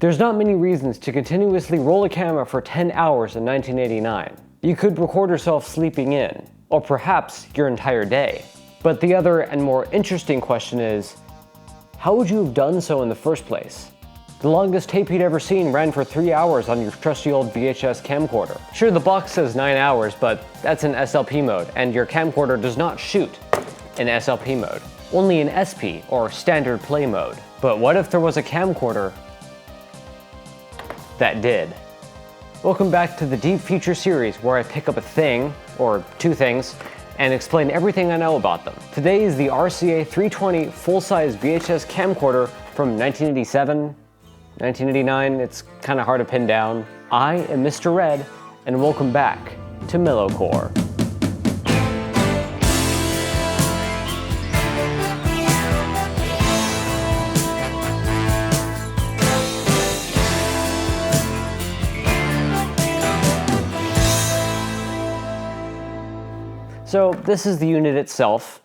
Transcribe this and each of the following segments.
There's not many reasons to continuously roll a camera for 10 hours in 1989. You could record yourself sleeping in, or perhaps your entire day. But the other and more interesting question is, how would you have done so in the first place? The longest tape you'd ever seen ran for 3 hours on your trusty old VHS camcorder. Sure, the box says 9 hours, but that's in SLP mode, and your camcorder does not shoot in SLP mode, only in SP, or standard play mode. But what if there was a camcorder that did? Welcome back to the Deep Future series, where I pick up a thing, or two things, and explain everything I know about them. Today is the RCA 320 full-size VHS camcorder from 1987, 1989, it's kind of hard to pin down. I am Mr. Red, and welcome back to Mellowcore. So this is the unit itself.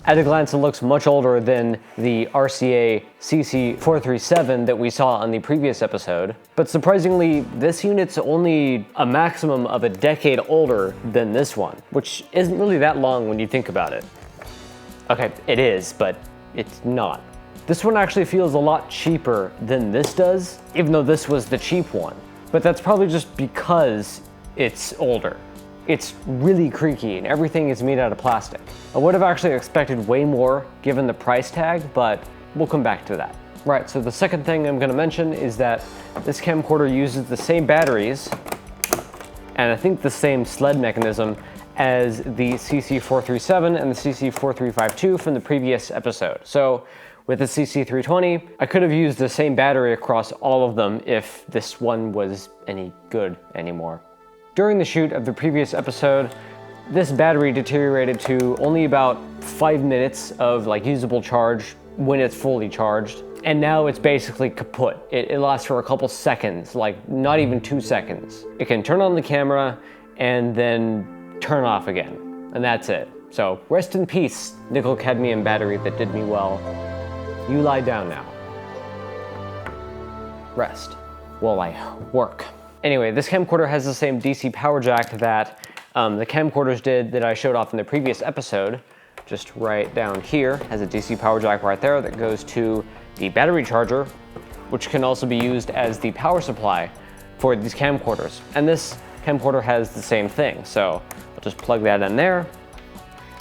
At a glance, it looks much older than the RCA CC320 that we saw on the previous episode. But surprisingly, this unit's only a maximum of a decade older than this one, which isn't really that long when you think about it. Okay, it is, but it's not. This one actually feels a lot cheaper than this does, even though this was the cheap one. But that's probably just because it's older. It's really creaky and everything is made out of plastic. I would have actually expected way more given the price tag, but we'll come back to that. Right, so the second thing I'm gonna mention is that this camcorder uses the same batteries and I think the same sled mechanism as the CC437 and the CC4352 from the previous episode. So with the CC320, I could have used the same battery across all of them if this one was any good anymore. During the shoot of the previous episode, this battery deteriorated to only about 5 minutes of usable charge when it's fully charged. And now it's basically kaput. It lasts for a couple seconds, not even 2 seconds. It can turn on the camera and then turn off again, and that's it. So rest in peace, nickel cadmium battery that did me well. You lie down now. Rest while I work. Anyway, this camcorder has the same DC power jack that the camcorders did that I showed off in the previous episode. Just right down here has a DC power jack right there that goes to the battery charger, which can also be used as the power supply for these camcorders. And this camcorder has the same thing. So I'll just plug that in there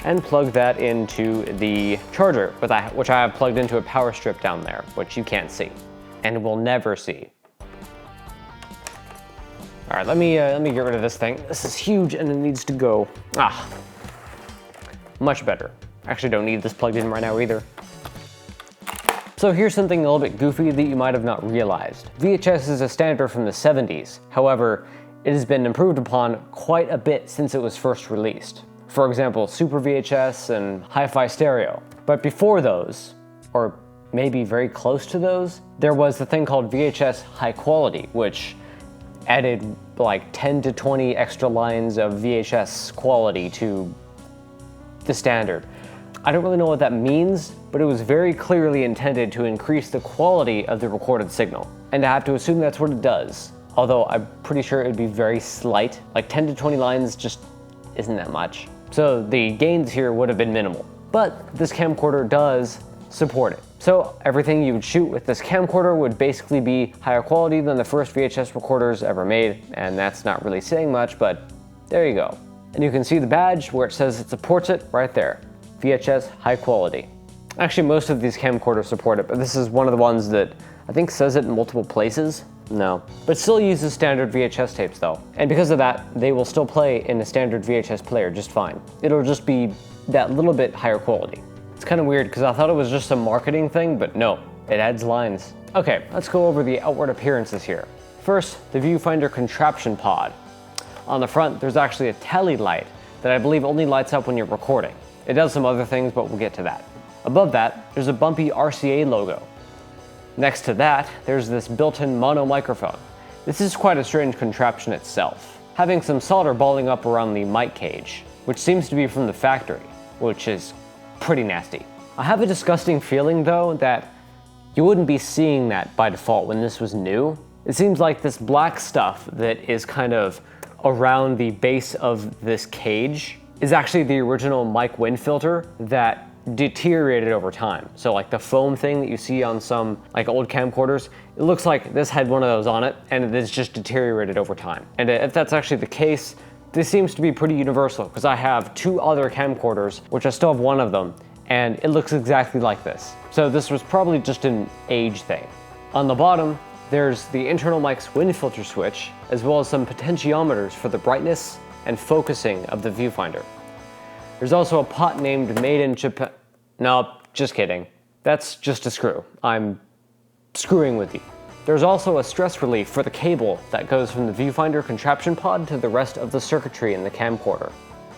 and plug that into the charger, which I have plugged into a power strip down there, which you can't see and will never see. All right, let me get rid of this thing. This is huge and it needs to go. Much better. Actually don't need this plugged in right now either. So here's something a little bit goofy that you might have not realized. VHS is a standard from the 70s. However, it has been improved upon quite a bit since it was first released. For example, Super VHS and Hi-Fi Stereo. But before those, or maybe very close to those, there was the thing called VHS High Quality, which added 10 to 20 extra lines of VHS quality to the standard. I don't really know what that means, but it was very clearly intended to increase the quality of the recorded signal. And I have to assume that's what it does. Although I'm pretty sure it would be very slight. 10 to 20 lines just isn't that much. So the gains here would have been minimal. But this camcorder does support it. So everything you would shoot with this camcorder would basically be higher quality than the first VHS recorders ever made, and that's not really saying much, but there you go. And you can see the badge where it says it supports it right there. VHS High Quality. Actually, most of these camcorders support it, but this is one of the ones that I think says it in multiple places. No, but still uses standard VHS tapes though. And because of that, they will still play in a standard VHS player just fine. It'll just be that little bit higher quality. It's kind of weird because I thought it was just a marketing thing, but no, it adds lines. Okay, let's go over the outward appearances here. First, the viewfinder contraption pod. On the front, there's actually a tele light that I believe only lights up when you're recording. It does some other things, but we'll get to that. Above that, there's a bumpy RCA logo. Next to that, there's this built-in mono microphone. This is quite a strange contraption itself, having some solder balling up around the mic cage, which seems to be from the factory, which is pretty nasty. I have a disgusting feeling though that You wouldn't be seeing that by default when this was new. It seems like this black stuff that is kind of around the base of this cage is actually the original mic wind filter that deteriorated over time. So like the foam thing that you see on some like old camcorders, it looks like this had one of those on it and it is just deteriorated over time. And if that's actually the case, this seems to be pretty universal because I have 2 other camcorders, which I still have one of them, and it looks exactly like this. So this was probably just an age thing. On the bottom, there's the internal mic's wind filter switch, as well as some potentiometers for the brightness and focusing of the viewfinder. There's also a pot named Made in Japan. No, just kidding. That's just a screw. I'm screwing with you. There's also a stress relief for the cable that goes from the viewfinder contraption pod to the rest of the circuitry in the camcorder.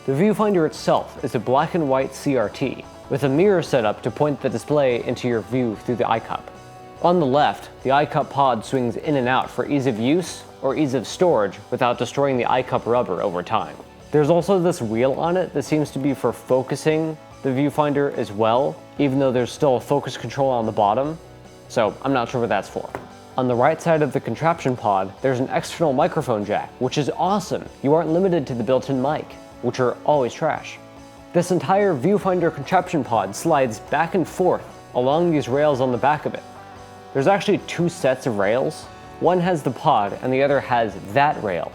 The viewfinder itself is a black and white CRT, with a mirror set up to point the display into your view through the eye cup. On the left, the eye cup pod swings in and out for ease of use or ease of storage without destroying the eye cup rubber over time. There's also this wheel on it that seems to be for focusing the viewfinder as well, even though there's still a focus control on the bottom, so I'm not sure what that's for. On the right side of the contraption pod, there's an external microphone jack, which is awesome. You aren't limited to the built-in mic, which are always trash. This entire viewfinder contraption pod slides back and forth along these rails on the back of it. There's actually 2 sets of rails. One has the pod and the other has that rail.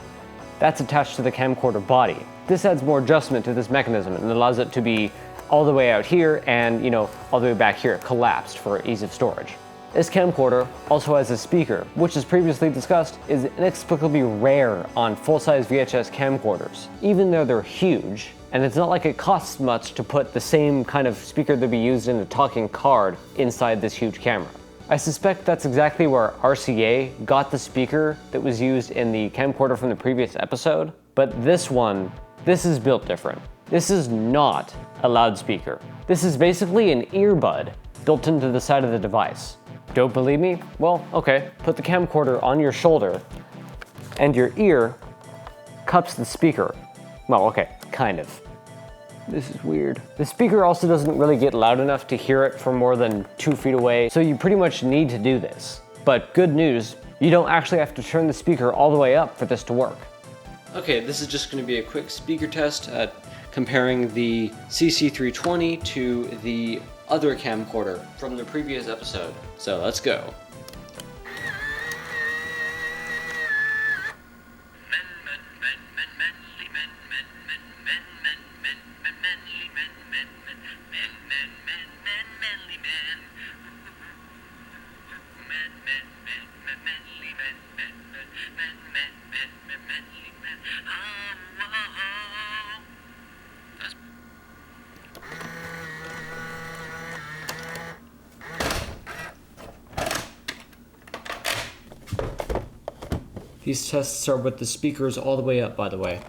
That's attached to the camcorder body. This adds more adjustment to this mechanism and allows it to be all the way out here and, all the way back here, collapsed for ease of storage. This camcorder also has a speaker, which as previously discussed is inexplicably rare on full-size VHS camcorders, even though they're huge, and it's not like it costs much to put the same kind of speaker that would be used in a talking card inside this huge camera. I suspect that's exactly where RCA got the speaker that was used in the camcorder from the previous episode, but this is built different. This is not a loudspeaker. This is basically an earbud built into the side of the device. Don't believe me? Well, okay, put the camcorder on your shoulder and your ear cups the speaker. Well, okay, kind of. This is weird. The speaker also doesn't really get loud enough to hear it from more than 2 feet away, so you pretty much need to do this. But good news, you don't actually have to turn the speaker all the way up for this to work. Okay, this is just going to be a quick speaker test comparing the CC320 to the other camcorder from the previous episode. So let's go. These tests are with the speakers all the way up, by the way.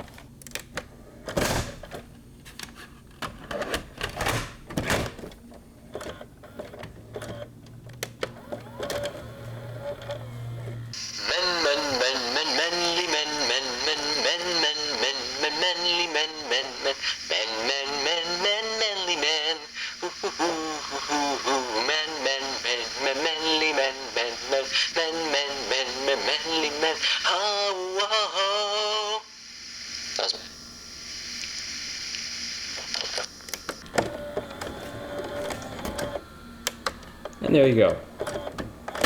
And there you go.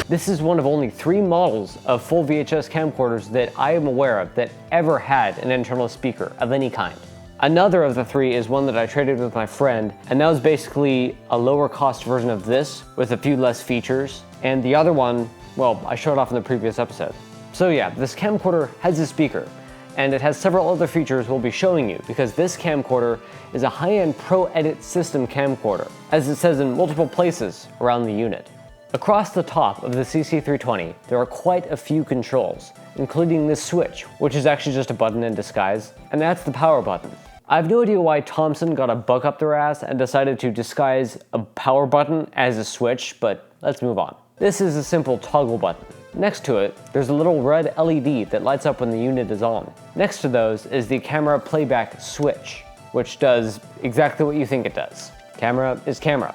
This is one of only 3 models of full VHS camcorders that I am aware of that ever had an internal speaker of any kind. Another of the 3 is one that I traded with my friend, and that was basically a lower cost version of this with a few less features. And the other one, well, I showed off in the previous episode. So yeah, this camcorder has a speaker, and it has several other features we'll be showing you because this camcorder is a high-end Pro Edit system camcorder, as it says in multiple places around the unit. Across the top of the CC320, there are quite a few controls, including this switch, which is actually just a button in disguise, and that's the power button. I have no idea why Thomson got a bug up their ass and decided to disguise a power button as a switch, but let's move on. This is a simple toggle button. Next to it, there's a little red LED that lights up when the unit is on. Next to those is the camera playback switch, which does exactly what you think it does. Camera is camera.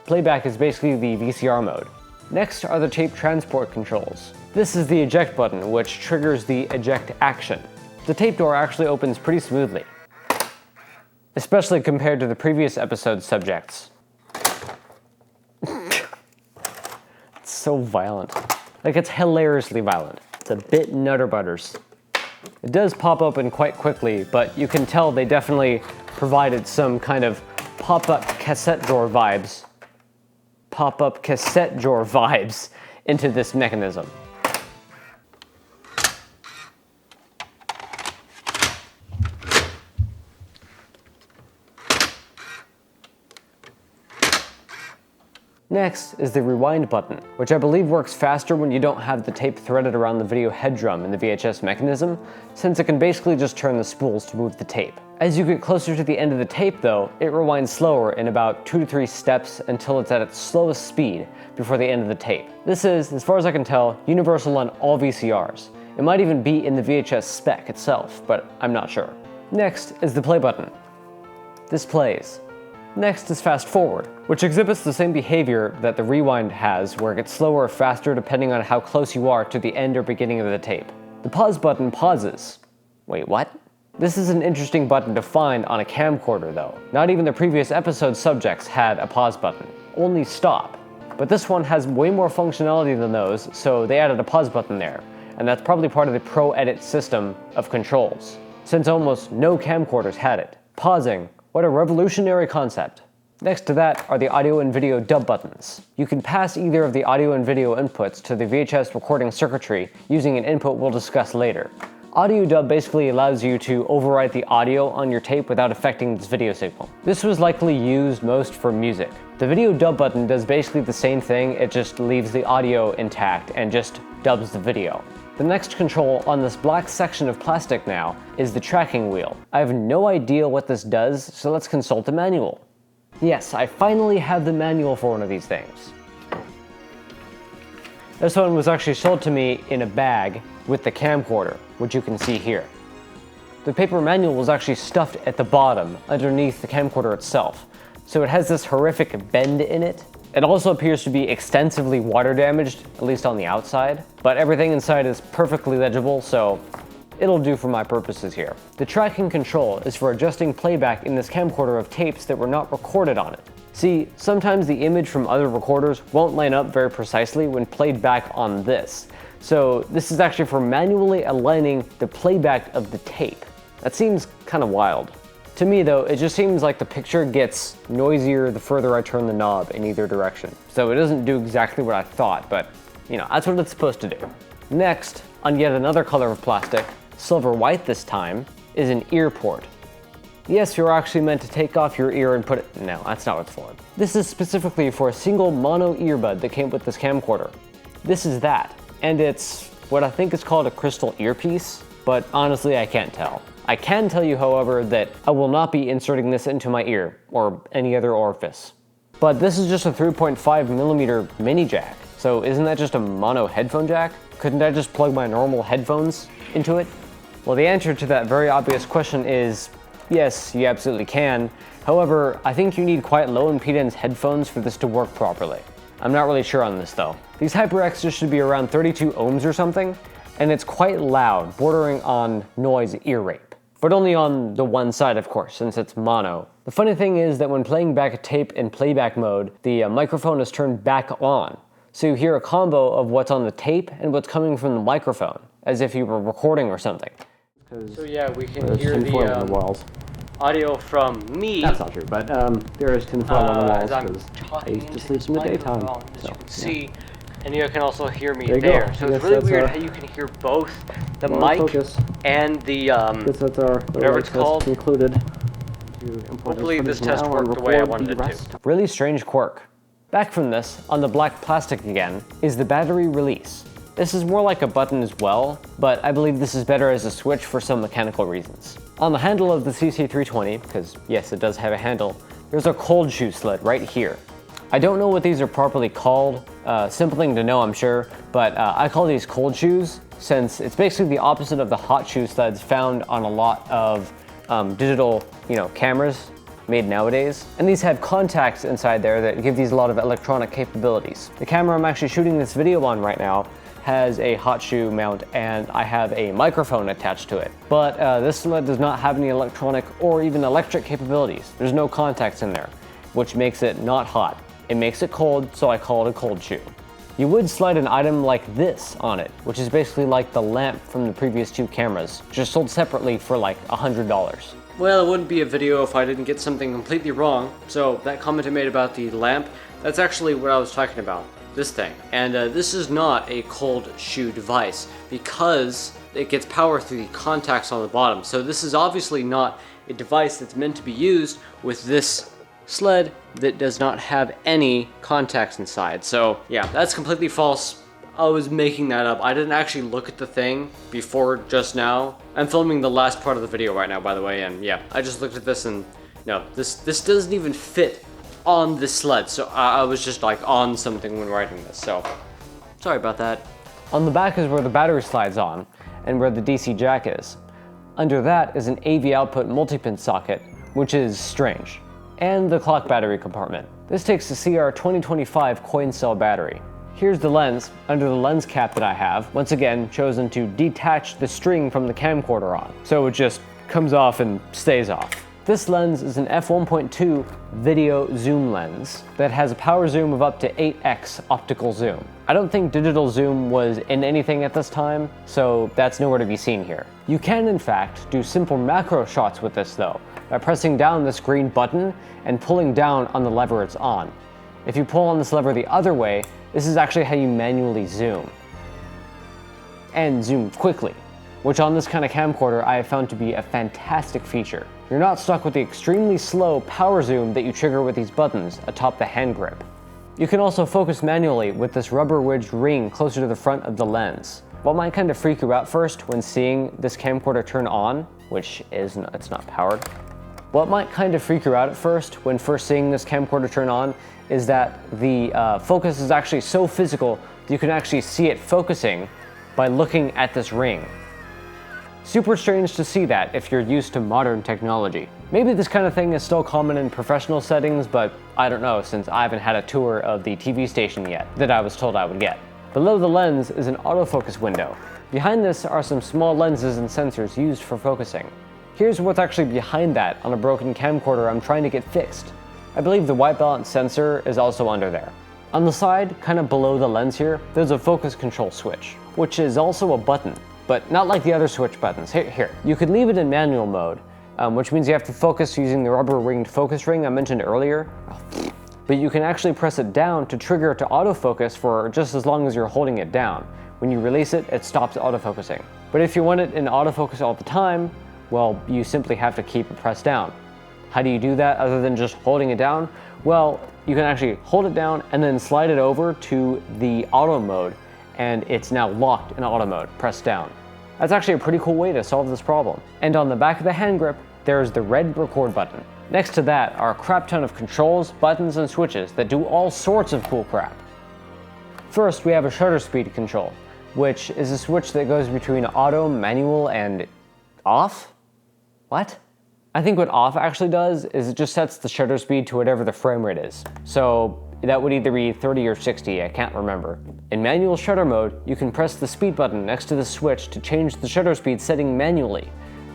Playback is basically the VCR mode. Next are the tape transport controls. This is the eject button, which triggers the eject action. The tape door actually opens pretty smoothly, especially compared to the previous episode's subjects. It's so violent. Like, it's hilariously violent. It's a bit nutter butters. It does pop open quite quickly, but you can tell they definitely provided some kind of pop-up cassette drawer vibes. Pop-up cassette drawer vibes into this mechanism. Next is the rewind button, which I believe works faster when you don't have the tape threaded around the video head drum in the VHS mechanism, since it can basically just turn the spools to move the tape. As you get closer to the end of the tape though, it rewinds slower in about 2 to 3 steps until it's at its slowest speed before the end of the tape. This is, as far as I can tell, universal on all VCRs. It might even be in the VHS spec itself, but I'm not sure. Next is the play button. This plays. Next is fast forward, which exhibits the same behavior that the rewind has, where it gets slower or faster depending on how close you are to the end or beginning of the tape. The pause button pauses. Wait, what? This is an interesting button to find on a camcorder though. Not even the previous episode subjects had a pause button, only stop. But this one has way more functionality than those, so they added a pause button there, and that's probably part of the Pro Edit system of controls, since almost no camcorders had it. Pausing. What a revolutionary concept. Next to that are the audio and video dub buttons. You can pass either of the audio and video inputs to the VHS recording circuitry using an input we'll discuss later. Audio dub basically allows you to overwrite the audio on your tape without affecting this video signal. This was likely used most for music. The video dub button does basically the same thing, it just leaves the audio intact and just dubs the video. The next control on this black section of plastic now is the tracking wheel. I have no idea what this does, so let's consult the manual. Yes, I finally have the manual for one of these things. This one was actually sold to me in a bag with the camcorder, which you can see here. The paper manual was actually stuffed at the bottom, underneath the camcorder itself, so it has this horrific bend in it. It also appears to be extensively water damaged, at least on the outside, but everything inside is perfectly legible, so it'll do for my purposes here. The tracking control is for adjusting playback in this camcorder of tapes that were not recorded on it. See, sometimes the image from other recorders won't line up very precisely when played back on this, so this is actually for manually aligning the playback of the tape. That seems kind of wild. To me though, it just seems like the picture gets noisier the further I turn the knob in either direction. So it doesn't do exactly what I thought, but you know, that's what it's supposed to do. Next, on yet another color of plastic, silver white this time, is an ear port. Yes, you're actually meant to take off your ear and put it, no, that's not what it's for. This is specifically for a single mono earbud that came with this camcorder. This is that, and it's what I think is called a crystal earpiece, but honestly I can't tell. I can tell you, however, that I will not be inserting this into my ear, or any other orifice. But this is just a 3.5mm mini jack, so isn't that just a mono headphone jack? Couldn't I just plug my normal headphones into it? Well, the answer to that very obvious question is, yes, you absolutely can. However, I think you need quite low impedance headphones for this to work properly. I'm not really sure on this though. These HyperXs should be around 32 ohms or something, and it's quite loud, bordering on noise ear rape. But only on the one side, of course, since it's mono. The funny thing is that when playing back a tape in playback mode, the microphone is turned back on. So you hear a combo of what's on the tape and what's coming from the microphone, as if you were recording or something. So yeah, we can hear the walls. Audio from me. That's not true, but there is tinfoil on the walls because I used to sleep in the daytime. As you can see, and you can also hear me there. So it's really weird how you can hear both the mic and the whatever it's called. Included. Hopefully this test worked the way I wanted it to. Really strange quirk. Back from this, on the black plastic again, is the battery release. This is more like a button as well, but I believe this is better as a switch for some mechanical reasons. On the handle of the CC320, because yes, it does have a handle, there's a cold shoe sled right here. I don't know what these are properly called, simple thing to know I'm sure, but I call these cold shoes since it's basically the opposite of the hot shoe sleds found on a lot of digital, cameras. made nowadays, and these have contacts inside there that give these a lot of electronic capabilities. The camera I'm actually shooting this video on right now has a hot shoe mount, and I have a microphone attached to it. But this sled does not have any electronic or even electric capabilities. There's no contacts in there, which makes it not hot. It makes it cold, so I call it a cold shoe. You would slide an item like this on it, which is basically like the lamp from the previous two cameras, just sold separately for like $100. Well, it wouldn't be a video if I didn't get something completely wrong. So that comment I made about the lamp, that's actually what I was talking about, this thing. And this is not a cold shoe device because it gets power through the contacts on the bottom. So this is obviously not a device that's meant to be used with this sled that does not have any contacts inside. So yeah, that's completely false. I was making that up. I didn't actually look at the thing before just now. I'm filming the last part of the video right now, by the way, and yeah, I just looked at this and no, this doesn't even fit on this sled. So I was just like on something when writing this, so sorry about that. On the back is where the battery slides on and where the DC jack is. Under that is an AV output multi-pin socket, which is strange, and the clock battery compartment. This takes the CR 2025 coin cell battery. Here's the lens under the lens cap that I have, once again chosen to detach the string from the camcorder on, so it just comes off and stays off. This lens is an f1.2 video zoom lens that has a power zoom of up to 8x optical zoom. I don't think digital zoom was in anything at this time, so that's nowhere to be seen here. You can in fact do simple macro shots with this though, by pressing down this green button and pulling down on the lever it's on. If you pull on this lever the other way, this is actually how you manually zoom. And zoom quickly, which on this kind of camcorder I have found to be a fantastic feature. You're not stuck with the extremely slow power zoom that you trigger with these buttons atop the hand grip. You can also focus manually with this rubber wedged ring closer to the front of the lens. What might kind of freak you out first when seeing this camcorder turn on, which is, it's not powered. What might kind of freak you out at first when first seeing this camcorder turn on is that the focus is actually so physical that you can actually see it focusing by looking at this ring. Super strange to see that if you're used to modern technology. Maybe this kind of thing is still common in professional settings, but I don't know since I haven't had a tour of the TV station yet that I was told I would get. Below the lens is an autofocus window. Behind this are some small lenses and sensors used for focusing. Here's what's actually behind that on a broken camcorder I'm trying to get fixed. I believe the white balance sensor is also under there. On the side, kind of below the lens here, there's a focus control switch, which is also a button, but not like the other switch buttons. Here. You could leave it in manual mode, which means you have to focus using the rubber ringed focus ring I mentioned earlier. But you can actually press it down to trigger it to autofocus for just as long as you're holding it down. When you release it, it stops autofocusing. But if you want it in autofocus all the time, well, you simply have to keep it pressed down. How do you do that other than just holding it down? Well, you can actually hold it down and then slide it over to the auto mode, and it's now locked in auto mode, pressed down. That's actually a pretty cool way to solve this problem. And on the back of the hand grip, there's the red record button. Next to that are a crap ton of controls, buttons, and switches that do all sorts of cool crap. First, we have a shutter speed control, which is a switch that goes between auto, manual, and off? What? I think what off actually does is it just sets the shutter speed to whatever the frame rate is. So that would either be 30 or 60, I can't remember. In manual shutter mode, you can press the speed button next to the switch to change the shutter speed setting manually.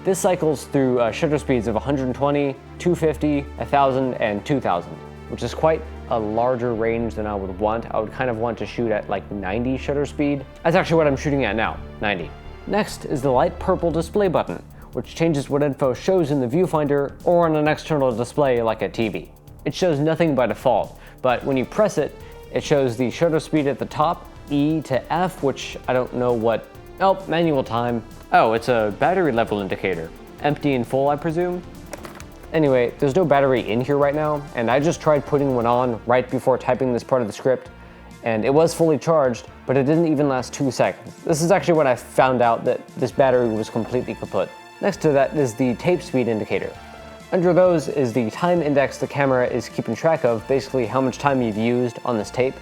This cycles through shutter speeds of 120, 250, 1000, and 2000, which is quite a larger range than I would want. I would kind of want to shoot at like 90 shutter speed. That's actually what I'm shooting at now, 90. Next is the light purple display button, which changes what info shows in the viewfinder or on an external display like a TV. It shows nothing by default, but when you press it, it shows the shutter speed at the top, E to F, which I don't know what, oh, manual time. Oh, it's a battery level indicator. Empty and full, I presume? Anyway, there's no battery in here right now, and I just tried putting one on right before typing this part of the script, and it was fully charged, but it didn't even last 2 seconds. This is actually when I found out that this battery was completely kaput. Next to that is the tape speed indicator. Under those is the time index the camera is keeping track of, basically how much time you've used on this tape,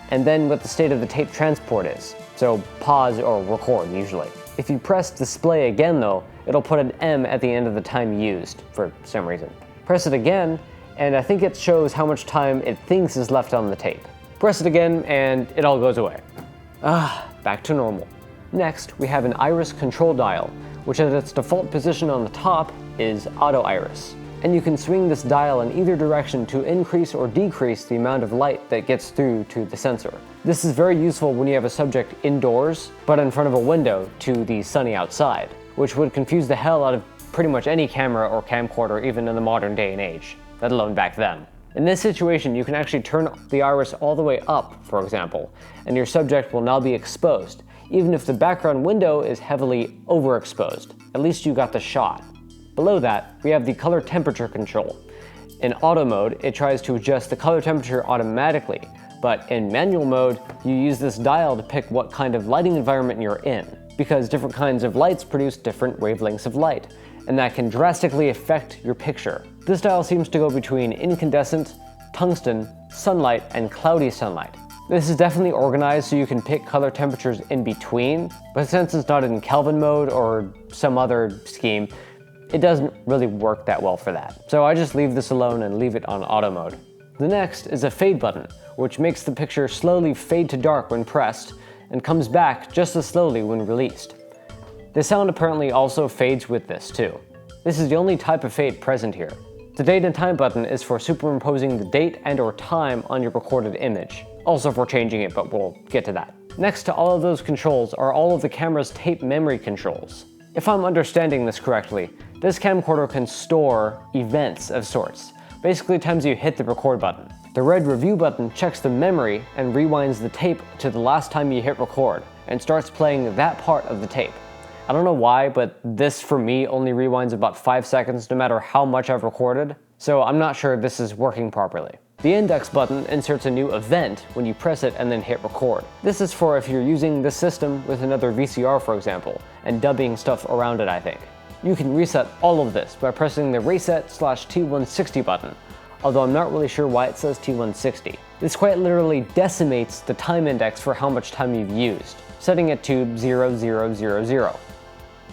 and then what the state of the tape transport is. So pause or record usually. If you press display again though, it'll put an M at the end of the time used for some reason. Press it again, and I think it shows how much time it thinks is left on the tape. Press it again, and it all goes away. Back to normal. Next, we have an iris control dial, which at its default position on the top is auto iris. And you can swing this dial in either direction to increase or decrease the amount of light that gets through to the sensor. This is very useful when you have a subject indoors, but in front of a window to the sunny outside, which would confuse the hell out of pretty much any camera or camcorder even in the modern day and age, let alone back then. In this situation, you can actually turn the iris all the way up, for example, and your subject will now be exposed, even if the background window is heavily overexposed. At least you got the shot. Below that, we have the color temperature control. In auto mode, it tries to adjust the color temperature automatically, but in manual mode, you use this dial to pick what kind of lighting environment you're in, because different kinds of lights produce different wavelengths of light, and that can drastically affect your picture. This dial seems to go between incandescent, tungsten, sunlight, and cloudy sunlight. This is definitely organized so you can pick color temperatures in between, but since it's not in Kelvin mode or some other scheme, it doesn't really work that well for that. So I just leave this alone and leave it on auto mode. The next is a fade button, which makes the picture slowly fade to dark when pressed, and comes back just as slowly when released. The sound apparently also fades with this too. This is the only type of fade present here. The date and time button is for superimposing the date and/or time on your recorded image. Also for changing it, but we'll get to that. Next to all of those controls are all of the camera's tape memory controls. If I'm understanding this correctly, this camcorder can store events of sorts, basically times you hit the record button. The red review button checks the memory and rewinds the tape to the last time you hit record, and starts playing that part of the tape. I don't know why, but this for me only rewinds about 5 seconds no matter how much I've recorded, so I'm not sure this is working properly. The index button inserts a new event when you press it and then hit record. This is for if you're using this system with another VCR, for example, and dubbing stuff around it, I think. You can reset all of this by pressing the reset/T160 button, although I'm not really sure why it says T160. This quite literally decimates the time index for how much time you've used, setting it to 0000,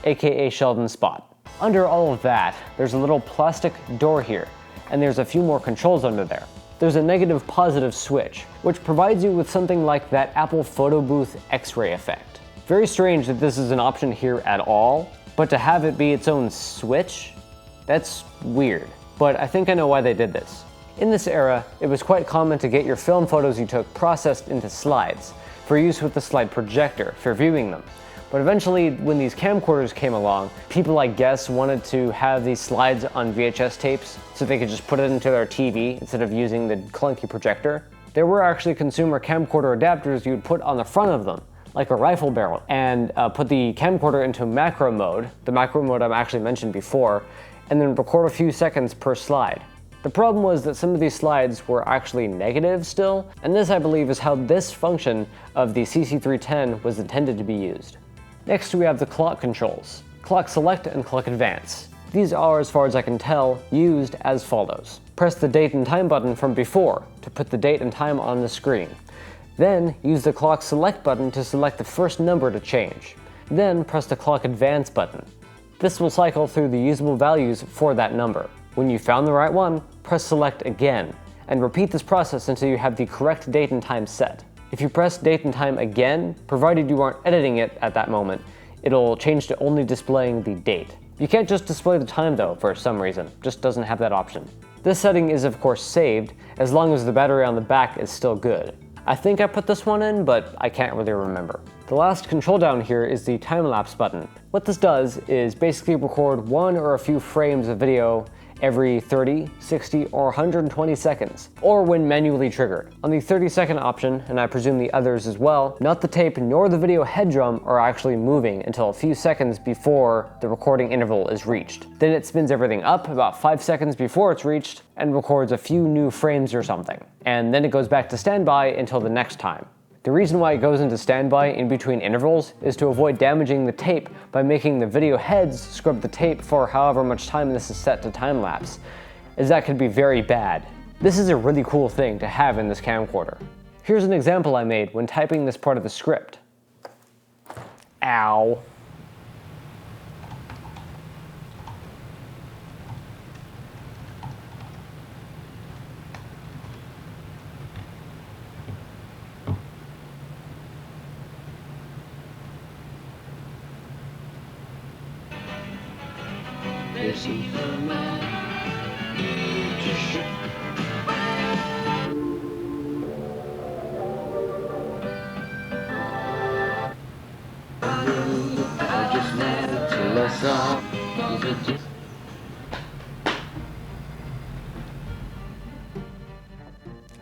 aka Sheldon spot. Under all of that, there's a little plastic door here, and there's a few more controls under there. There's a negative-positive switch, which provides you with something like that Apple photo booth X-ray effect. Very strange that this is an option here at all, but to have it be its own switch? That's weird, but I think I know why they did this. In this era, it was quite common to get your film photos you took processed into slides, for use with the slide projector for viewing them. But eventually, when these camcorders came along, people, I guess, wanted to have these slides on VHS tapes so they could just put it into their TV instead of using the clunky projector. There were actually consumer camcorder adapters you would put on the front of them, like a rifle barrel, and put the camcorder into macro mode, the macro mode I've actually mentioned before, and then record a few seconds per slide. The problem was that some of these slides were actually negative still, and this, I believe, is how this function of the CC310 was intended to be used. Next, we have the clock controls, clock select and clock advance. These are, as far as I can tell, used as follows. Press the date and time button from before to put the date and time on the screen. Then use the clock select button to select the first number to change. Then press the clock advance button. This will cycle through the usable values for that number. When you found the right one, press select again, and repeat this process until you have the correct date and time set. If you press date and time again, provided you aren't editing it at that moment, it'll change to only displaying the date. You can't just display the time though, for some reason, just doesn't have that option. This setting is of course saved, as long as the battery on the back is still good. I think I put this one in, but I can't really remember. The last control down here is the time-lapse button. What this does is basically record one or a few frames of video every 30, 60, or 120 seconds, or when manually triggered. On the 30-second option, and I presume the others as well, not the tape nor the video head drum are actually moving until a few seconds before the recording interval is reached. Then it spins everything up about 5 seconds before it's reached and records a few new frames or something. And then it goes back to standby until the next time. The reason why it goes into standby in between intervals is to avoid damaging the tape by making the video heads scrub the tape for however much time this is set to time lapse, as that could be very bad. This is a really cool thing to have in this camcorder. Here's an example I made when typing this part of the script. Ow.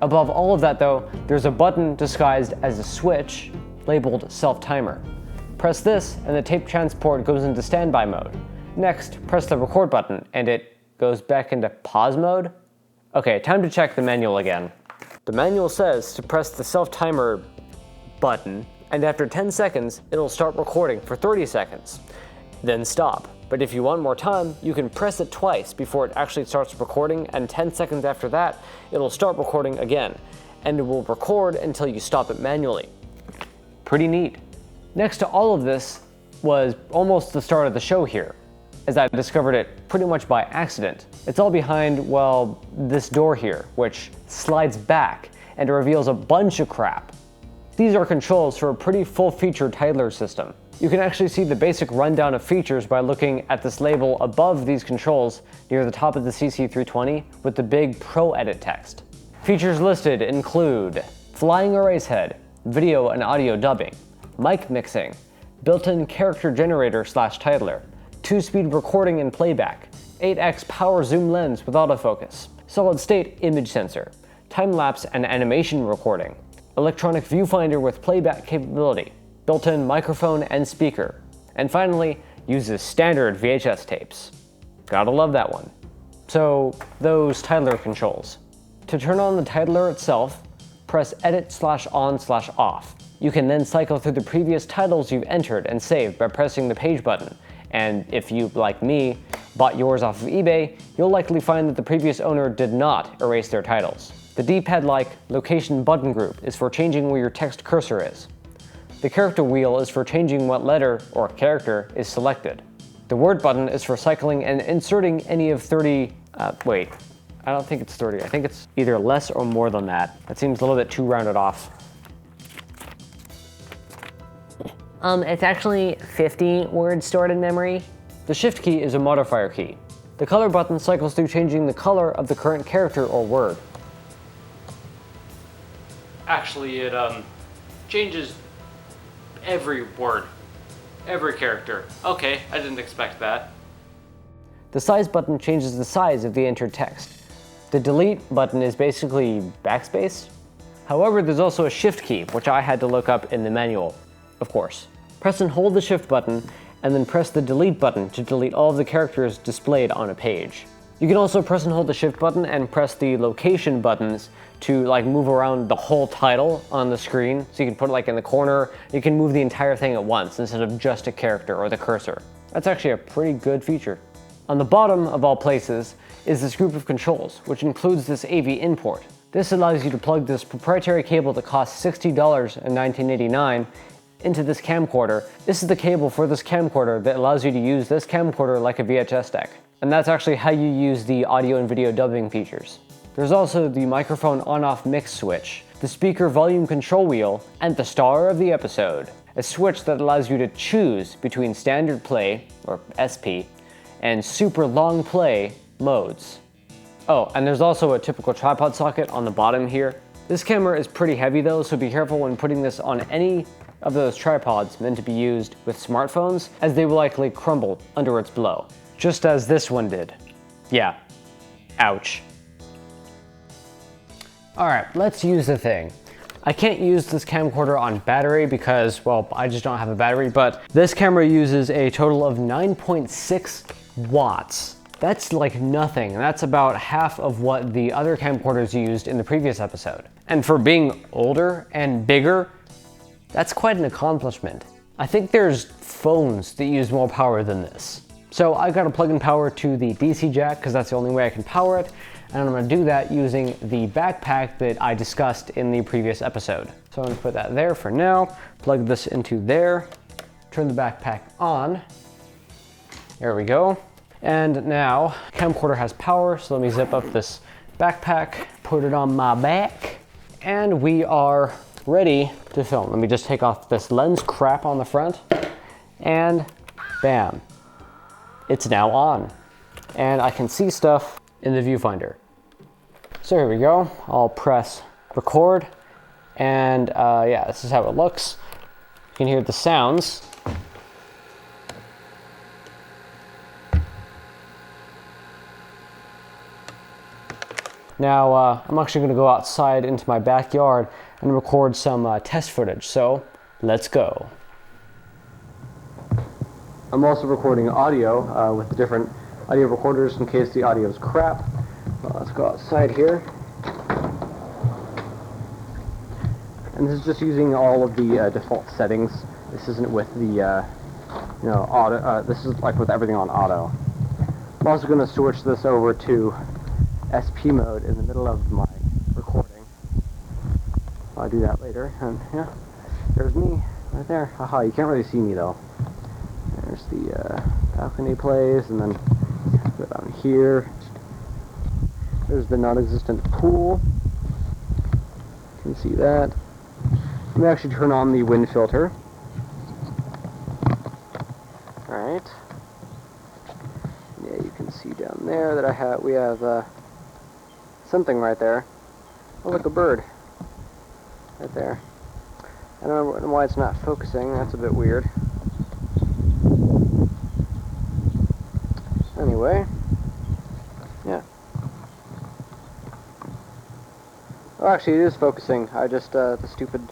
Above all of that though, there's a button disguised as a switch labeled self-timer. Press this and the tape transport goes into standby mode. Next, press the record button and it goes back into pause mode. Okay, time to check the manual again. The manual says to press the self-timer button and after 10 seconds, it'll start recording for 30 seconds, then stop. But if you want more time, you can press it twice before it actually starts recording, and 10 seconds after that, it'll start recording again, and it will record until you stop it manually. Pretty neat. Next to all of this was almost the start of the show here, as I discovered it pretty much by accident. It's all behind, well, this door here, which slides back and reveals a bunch of crap. These are controls for a pretty full-featured titler system. You can actually see the basic rundown of features by looking at this label above these controls near the top of the CC320 with the big Pro Edit text. Features listed include flying erase head, video and audio dubbing, mic mixing, built-in character generator / titler, 2-speed recording and playback, 8x power zoom lens with autofocus, solid state image sensor, time-lapse and animation recording, electronic viewfinder with playback capability, built-in microphone and speaker, and finally, uses standard VHS tapes. Gotta love that one. So, those titler controls. To turn on the titler itself, press edit /on/off. You can then cycle through the previous titles you've entered and saved by pressing the page button, and if you, like me, bought yours off of eBay, you'll likely find that the previous owner did not erase their titles. The D-pad-like location button group is for changing where your text cursor is. The character wheel is for changing what letter or character is selected. The word button is for cycling and inserting any of 30, wait, I don't think it's 30. I think it's either less or more than that. That seems a little bit too rounded off. It's actually 50 words stored in memory. The shift key is a modifier key. The color button cycles through changing the color of the current character or word. Actually, it changes every word, every character. Okay, I didn't expect that. The size button changes the size of the entered text. The delete button is basically backspace. However, there's also a shift key, which I had to look up in the manual, of course. Press and hold the shift button, and then press the delete button to delete all of the characters displayed on a page. You can also press and hold the shift button and press the location buttons to move around the whole title on the screen. So you can put it in the corner. You can move the entire thing at once instead of just a character or the cursor. That's actually a pretty good feature. On the bottom of all places is this group of controls, which includes this AV in port. This allows you to plug this proprietary cable that costs $60 in 1989 into this camcorder. This is the cable for this camcorder that allows you to use this camcorder like a VHS deck. And that's actually how you use the audio and video dubbing features. There's also the microphone on-off mix switch, the speaker volume control wheel, and the star of the episode, a switch that allows you to choose between standard play, or SP, and super long play modes. Oh, and there's also a typical tripod socket on the bottom here. This camera is pretty heavy though, so be careful when putting this on any of those tripods meant to be used with smartphones, as they will likely crumble under its blow. Just as this one did. Yeah, ouch. All right, let's use the thing. I can't use this camcorder on battery because, well, I just don't have a battery, but this camera uses a total of 9.6 watts. That's like nothing, and that's about half of what the other camcorders used in the previous episode. And for being older and bigger, that's quite an accomplishment. I think there's phones that use more power than this. So I've got to plug in power to the DC jack because that's the only way I can power it. And I'm going to do that using the backpack that I discussed in the previous episode. So I'm going to put that there for now, plug this into there, turn the backpack on. There we go. And now camcorder has power, so let me zip up this backpack, put it on my back, and we are ready to film. Let me just take off this lens crap on the front, and bam. It's now on. and I can see stuff in the viewfinder. So here we go. I'll press record, and yeah, this is how it looks. You can hear the sounds. Now, I'm actually going to go outside into my backyard and record some test footage, so let's go. I'm also recording audio with the different audio recorders in case the audio is crap. Well, let's go outside here. And this is just using all of the default settings. This isn't with the, you know, auto. This is like with everything on auto. I'm also going to switch this over to SP mode in the middle of my recording. I'll do that later. And yeah, there's me right there. Haha, you can't really see me though. There's the balcony place, and then go down here. There's the non-existent pool. You can see that. Let me actually turn on the wind filter. Alright. Yeah, you can see down there that we have something right there. Oh, look, a bird. Right there. I don't know why it's not focusing. That's a bit weird. Anyway. Yeah. Oh, actually, it is focusing. I just, the stupid...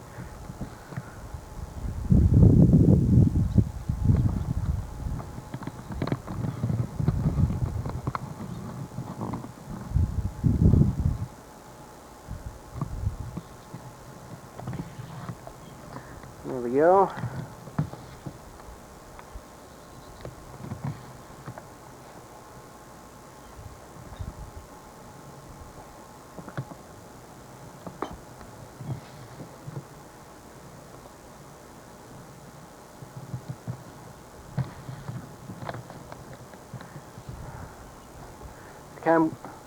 There we go.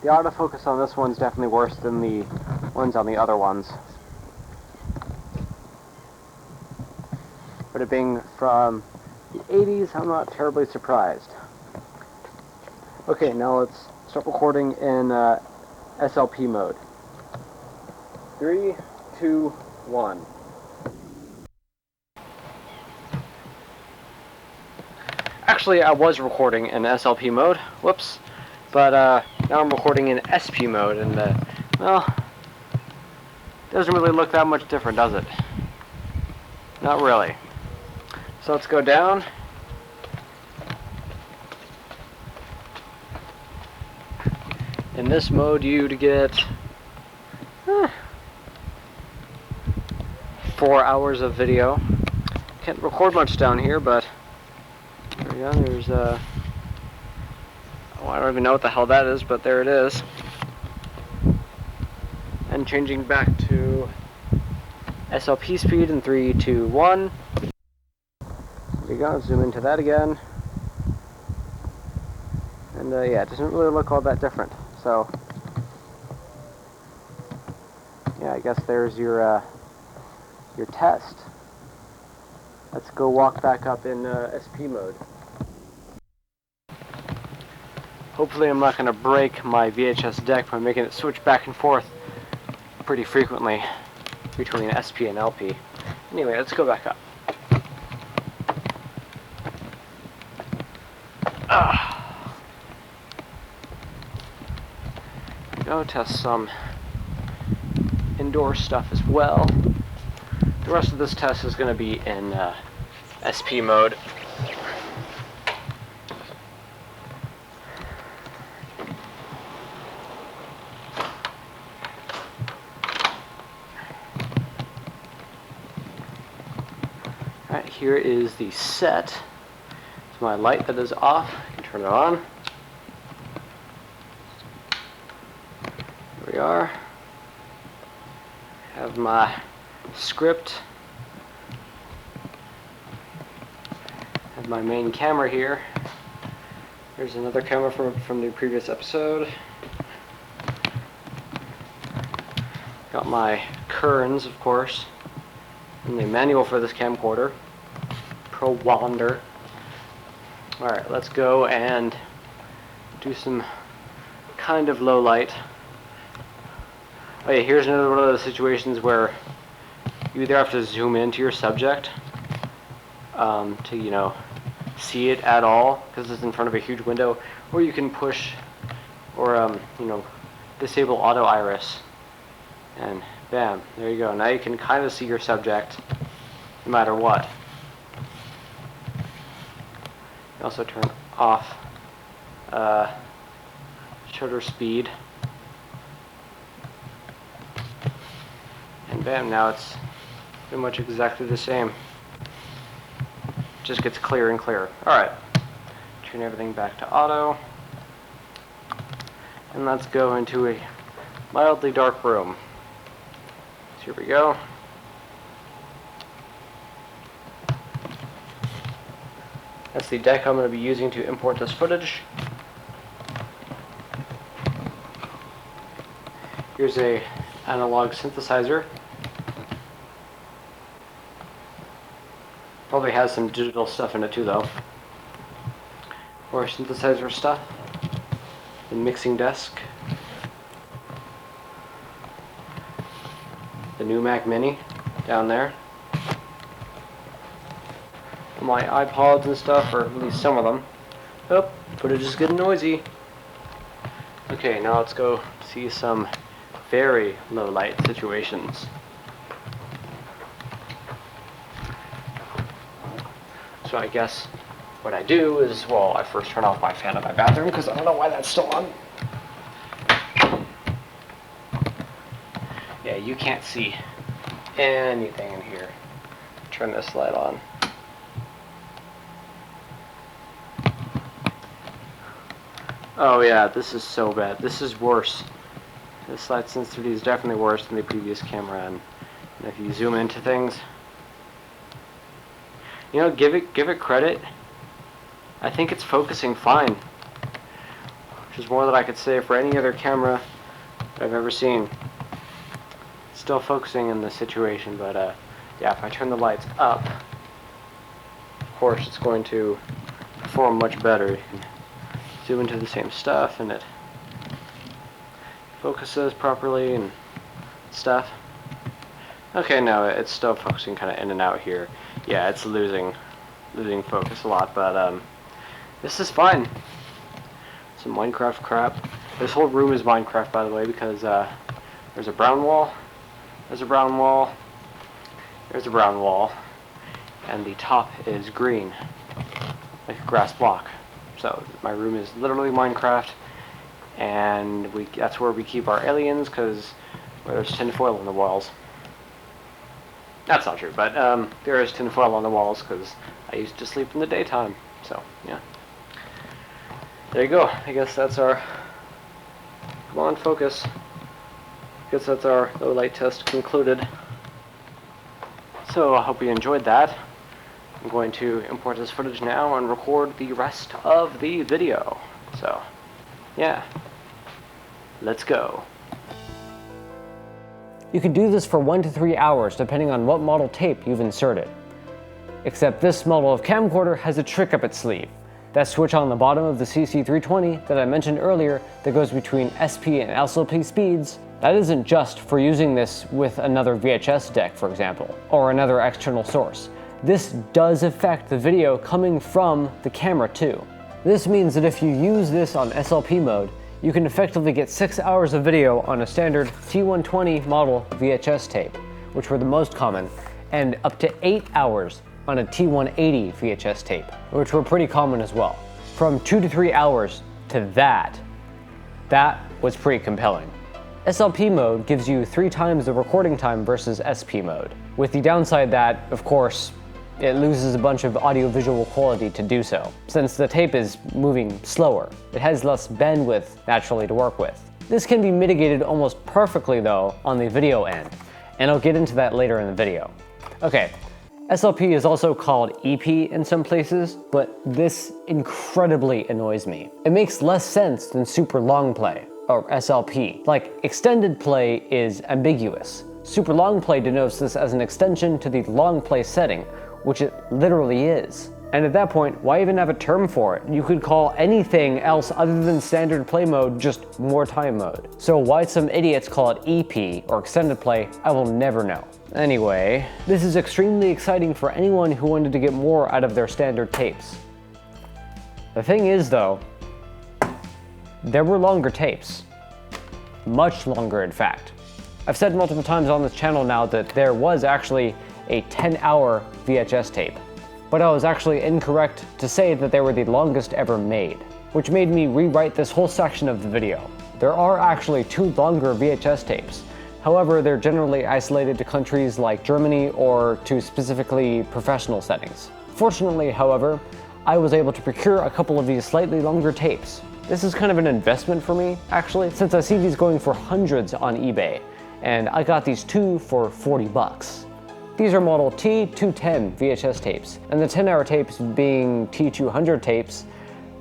The autofocus on this one's definitely worse than the ones on the other ones. But it being from the 80s, I'm not terribly surprised. Okay, now let's start recording in SLP mode. 3, 2, 1. Actually, I was recording in SLP mode. Whoops. But now I'm recording in SP mode, and well, doesn't really look that much different, does it? Not really. So let's go down. In this mode, you'd get 4 hours of video. Can't record much down here, but there we go. There's oh, I don't even know what the hell that is, but there it is. And changing back to SLP speed in 3, 2, 1. There we go, zoom into that again. And yeah, it doesn't really look all that different. So, yeah, I guess there's your test. Let's go walk back up in SP mode. Hopefully I'm not going to break my VHS deck by making it switch back and forth pretty frequently between SP and LP. Anyway, let's go back up. Go test some indoor stuff as well. The rest of this test is going to be in SP mode. Alright, here is the set. It's my light that is off. I can turn it on. Here we are. I have my script. I have my main camera here. There's another camera from the previous episode. Got my Kerns, of course. And the manual for this camcorder. Pro Wander. Alright, let's go and do some kind of low light. Oh yeah, here's another one of those situations where you either have to zoom into your subject to, you know, see it at all because it's in front of a huge window, or you can push or, you know, disable auto iris, and bam, there you go. Now you can kind of see your subject no matter what. You also turn off shutter speed, and bam, now it's pretty much exactly the same. Just gets clearer and clearer. Alright, turn everything back to auto, and let's go into a mildly dark room. So here we go. That's the deck I'm going to be using to import this footage. Here's a analog synthesizer. Probably has some digital stuff in it too though. More synthesizer stuff. The mixing desk. The new Mac Mini down there. My iPods and stuff, or at least some of them. Oh, footage is getting noisy. Okay, now let's go see some very low light situations. So I guess what I do is, well, I first turn off my fan in my bathroom because I don't know why that's still on. Yeah, you can't see anything in here. Turn this light on. Oh yeah, this is so bad. This is worse. This light sensitivity is definitely worse than the previous camera, and if you zoom into things, you know, give it credit. I think it's focusing fine, which is more than I could say for any other camera that I've ever seen. It's still focusing in this situation, but yeah, if I turn the lights up, of course it's going to perform much better. You can zoom into the same stuff and it focuses properly and stuff. Okay, no, it's still focusing kind of in and out here. Yeah, it's losing focus a lot, but this is fine. Some Minecraft crap. This whole room is Minecraft, by the way, because there's a brown wall, there's a brown wall, there's a brown wall, and the top is green, like a grass block. So my room is literally Minecraft, and that's where we keep our aliens, because there's tinfoil on the walls. That's not true, but there is tinfoil on the walls because I used to sleep in the daytime. So yeah, there you go. I guess that's our, come on, focus. I guess that's our low light test concluded. So I hope you enjoyed that. I'm going to import this footage now and record the rest of the video. So yeah, let's go. You can do this for 1 to 3 hours depending on what model tape you've inserted. Except this model of camcorder has a trick up its sleeve. That switch on the bottom of the CC320 that I mentioned earlier that goes between SP and SLP speeds, that isn't just for using this with another VHS deck, for example, or another external source. This does affect the video coming from the camera too. This means that if you use this on SLP mode, you can effectively get 6 hours of video on a standard T120 model VHS tape, which were the most common, and up to 8 hours on a T180 VHS tape, which were pretty common as well. From 2 to 3 hours to that was pretty compelling. SLP mode gives you 3 times the recording time versus SP mode, with the downside that, of course, it loses a bunch of audio-visual quality to do so. Since the tape is moving slower, it has less bandwidth naturally to work with. This can be mitigated almost perfectly though on the video end, and I'll get into that later in the video. Okay, SLP is also called EP in some places, but this incredibly annoys me. It makes less sense than super long play, or SLP. Like, extended play is ambiguous. Super long play denotes this as an extension to the long play setting, which it literally is. And at that point, why even have a term for it? You could call anything else other than standard play mode just more time mode. So why some idiots call it EP or extended play, I will never know. Anyway, this is extremely exciting for anyone who wanted to get more out of their standard tapes. The thing is though, there were longer tapes. Much longer in fact. I've said multiple times on this channel now that there was actually a 10-hour VHS tape. But I was actually incorrect to say that they were the longest ever made, which made me rewrite this whole section of the video. There are actually 2 longer VHS tapes. However, they're generally isolated to countries like Germany or to specifically professional settings. Fortunately, however, I was able to procure a couple of these slightly longer tapes. This is kind of an investment for me, actually, since I see these going for hundreds on eBay, and I got these 2 for 40 bucks. These are model T210 VHS tapes, and the 10-hour tapes being T200 tapes.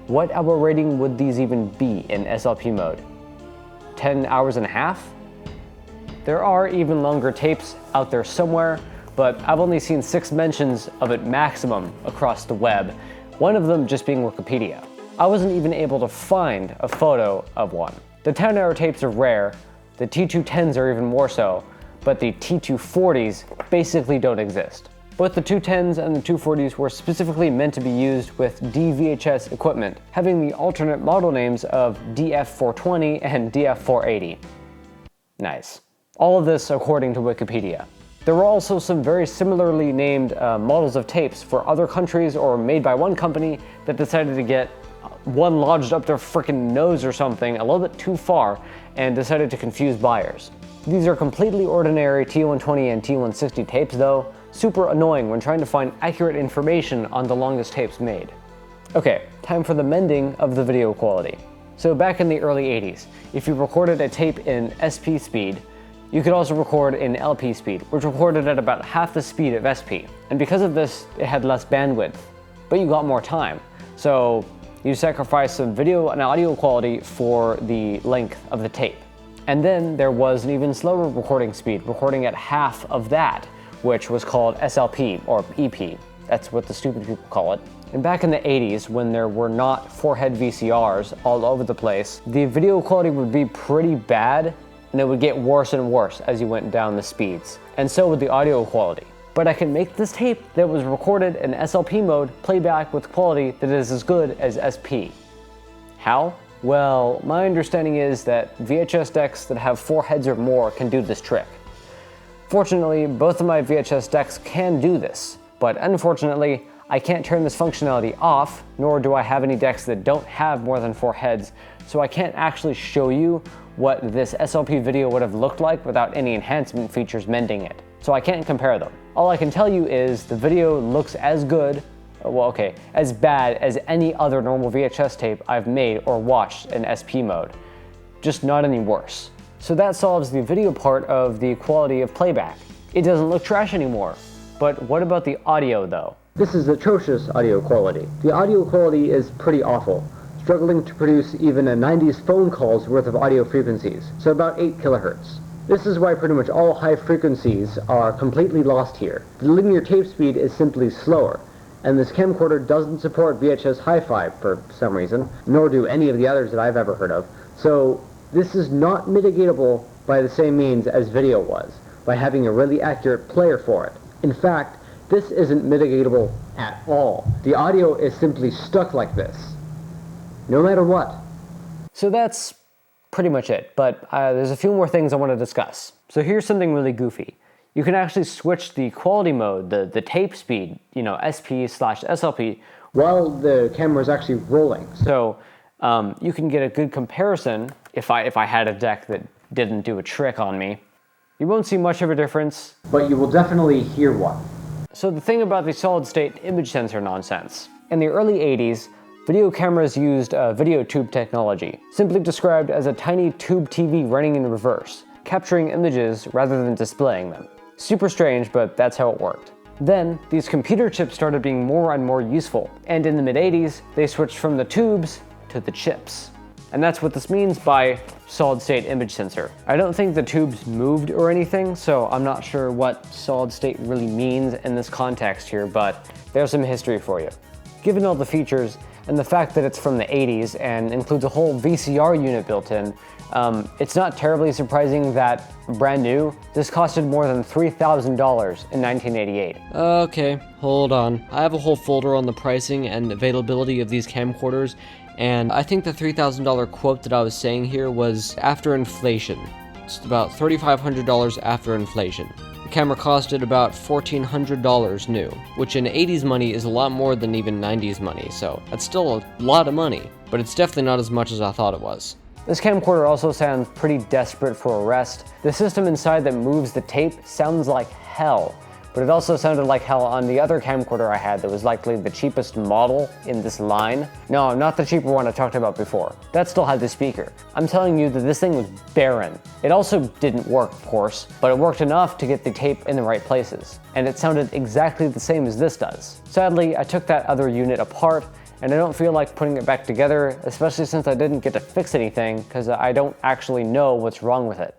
What hour rating would these even be in SLP mode? 10 hours and a half? There are even longer tapes out there somewhere, but I've only seen 6 mentions of it maximum across the web, one of them just being Wikipedia. I wasn't even able to find a photo of one. The 10-hour tapes are rare, the T210s are even more so, but the T240s basically don't exist. Both the 210s and the 240s were specifically meant to be used with DVHS equipment, having the alternate model names of DF420 and DF480. Nice. All of this according to Wikipedia. There were also some very similarly named models of tapes for other countries or made by one company that decided to get one lodged up their frickin' nose or something a little bit too far and decided to confuse buyers. These are completely ordinary T120 and T160 tapes though, super annoying when trying to find accurate information on the longest tapes made. Okay, time for the mending of the video quality. So back in the early 80s, if you recorded a tape in SP speed, you could also record in LP speed, which recorded at about half the speed of SP. And because of this, it had less bandwidth, but you got more time. So you sacrifice some video and audio quality for the length of the tape. And then there was an even slower recording speed, recording at half of that, which was called SLP, or EP. That's what the stupid people call it. And back in the 80s, when there were not 4-head VCRs all over the place, the video quality would be pretty bad, and it would get worse and worse as you went down the speeds. And so would the audio quality. But I can make this tape that was recorded in SLP mode play back with quality that is as good as SP. How? Well, my understanding is that VHS decks that have 4 heads or more can do this trick. Fortunately, both of my VHS decks can do this, but unfortunately, I can't turn this functionality off, nor do I have any decks that don't have more than 4 heads, so I can't actually show you what this SLP video would have looked like without any enhancement features mending it. So I can't compare them. All I can tell you is the video looks as good, well, okay, as bad as any other normal VHS tape I've made or watched in SP mode, just not any worse. So that solves the video part of the quality of playback. It doesn't look trash anymore. But what about the audio though? This is atrocious audio quality. The audio quality is pretty awful, struggling to produce even a 90s phone call's worth of audio frequencies, so about 8 kilohertz. This is why pretty much all high frequencies are completely lost here. The linear tape speed is simply slower, and this camcorder doesn't support VHS Hi-Fi for some reason, nor do any of the others that I've ever heard of. So this is not mitigatable by the same means as video was, by having a really accurate player for it. In fact, this isn't mitigatable at all. The audio is simply stuck like this, no matter what. So that's pretty much it, but there's a few more things I want to discuss. So here's something really goofy. You can actually switch the quality mode, the tape speed, SP/SLP, while the camera is actually rolling. So you can get a good comparison if I had a deck that didn't do a trick on me. You won't see much of a difference, but you will definitely hear one. So the thing about the solid-state image sensor nonsense. In the early 80s, video cameras used video tube technology, simply described as a tiny tube TV running in reverse, capturing images rather than displaying them. Super strange, but that's how it worked. Then, these computer chips started being more and more useful, and in the mid-80s, they switched from the tubes to the chips. And that's what this means by solid-state image sensor. I don't think the tubes moved or anything, so I'm not sure what solid-state really means in this context here, but there's some history for you. Given all the features and the fact that it's from the 80s and includes a whole VCR unit built in, it's not terribly surprising that brand new, this costed more than $3,000 in 1988. Okay, hold on. I have a whole folder on the pricing and availability of these camcorders, and I think the $3,000 quote that I was saying here was after inflation. It's about $3,500 after inflation. The camera costed about $1,400 new, which in 80s money is a lot more than even 90s money, so that's still a lot of money, but it's definitely not as much as I thought it was. This camcorder also sounds pretty desperate for a rest. The system inside that moves the tape sounds like hell, but it also sounded like hell on the other camcorder I had that was likely the cheapest model in this line. No, not the cheaper one I talked about before. That still had the speaker. I'm telling you that this thing was barren. It also didn't work, of course, but it worked enough to get the tape in the right places. And it sounded exactly the same as this does. Sadly, I took that other unit apart, and I don't feel like putting it back together, especially since I didn't get to fix anything, because I don't actually know what's wrong with it.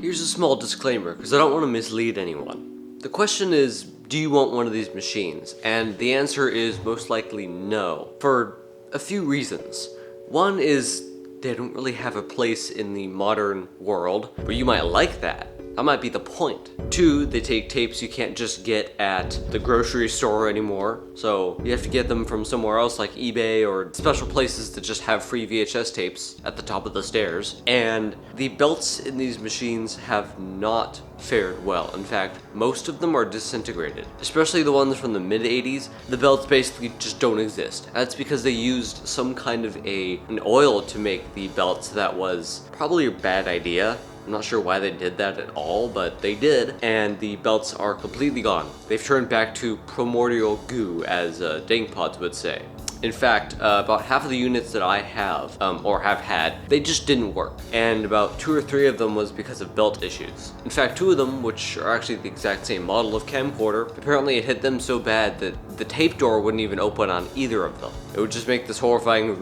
Here's a small disclaimer, because I don't want to mislead anyone. The question is, do you want one of these machines? And the answer is most likely no, for a few reasons. One is they don't really have a place in the modern world, but you might like that. That might be the point. Two, they take tapes you can't just get at the grocery store anymore, so you have to get them from somewhere else like eBay or special places that just have free VHS tapes at the top of the stairs. And the belts in these machines have not fared well. In fact, most of them are disintegrated, especially the ones from the mid-80s. The belts basically just don't exist. That's because they used some kind of an oil to make the belts that was probably a bad idea. I'm not sure why they did that at all, but they did, and the belts are completely gone. They've turned back to primordial goo, as Dingpods would say. In fact, about half of the units that I have, or have had, they just didn't work. And about 2 or 3 of them was because of belt issues. In fact, 2 of them, which are actually the exact same model of camcorder, apparently it hit them so bad that the tape door wouldn't even open on either of them. It would just make this horrifying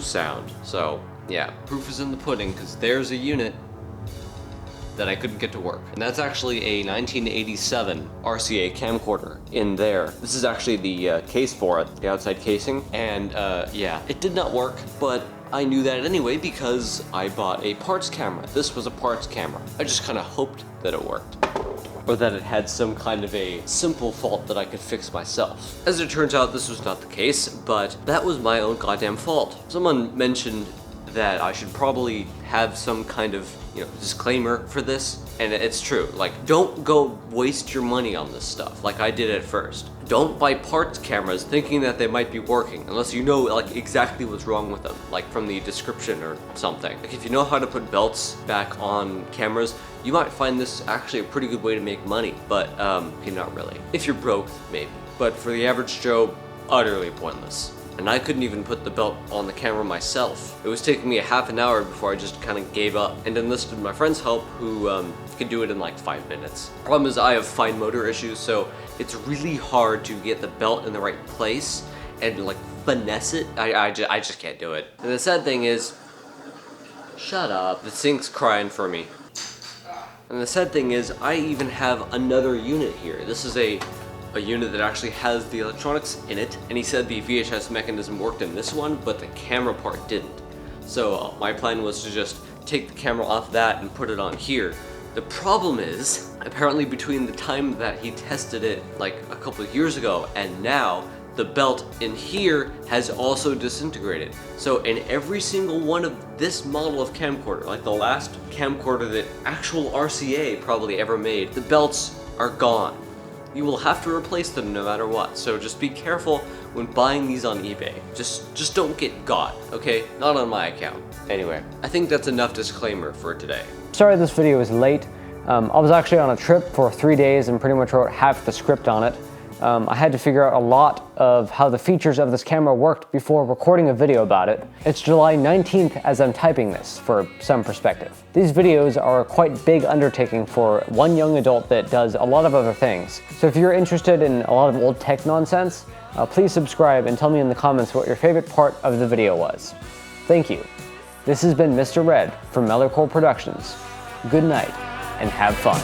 sound. So, yeah, proof is in the pudding, because there's a unit that I couldn't get to work. And that's actually a 1987 RCA camcorder in there. This is actually the case for it, the outside casing. And yeah, it did not work, but I knew that anyway because I bought a parts camera. This was a parts camera. I just kind of hoped that it worked, or that it had some kind of a simple fault that I could fix myself. As it turns out, this was not the case, but that was my own goddamn fault. Someone mentioned that I should probably have some kind of, disclaimer for this, and it's true. Like, don't go waste your money on this stuff like I did at first. Don't buy parts cameras thinking that they might be working unless you know like exactly what's wrong with them, like from the description or something. Like if you know how to put belts back on cameras, you might find this actually a pretty good way to make money, but okay, not really. If you're broke, maybe. But for the average Joe, utterly pointless. And I couldn't even put the belt on the camera myself. It was taking me a half an hour before I just kind of gave up and enlisted my friend's help, who could do it in like 5 minutes. Problem is I have fine motor issues, so it's really hard to get the belt in the right place and like finesse it. I just can't do it. And the sad thing is, shut up, the sink's crying for me. And the sad thing is, I even have another unit here. This is a unit that actually has the electronics in it, and he said the VHS mechanism worked in this one, but the camera part didn't. So my plan was to just take the camera off that and put it on here. The problem is, apparently between the time that he tested it like a couple of years ago and now, the belt in here has also disintegrated. So in every single one of this model of camcorder, like the last camcorder that actual RCA probably ever made, the belts are gone. You will have to replace them no matter what, so just be careful when buying these on eBay. Just don't get got, okay? Not on my account. Anyway, I think that's enough disclaimer for today. Sorry this video is late. I was actually on a trip for 3 days and pretty much wrote half the script on it. I had to figure out a lot of how the features of this camera worked before recording a video about it. It's July 19th as I'm typing this, for some perspective. These videos are a quite big undertaking for one young adult that does a lot of other things. So if you're interested in a lot of old tech nonsense, please subscribe and tell me in the comments what your favorite part of the video was. Thank you. This has been Mr. Red from Mellercore Productions. Good night and have fun.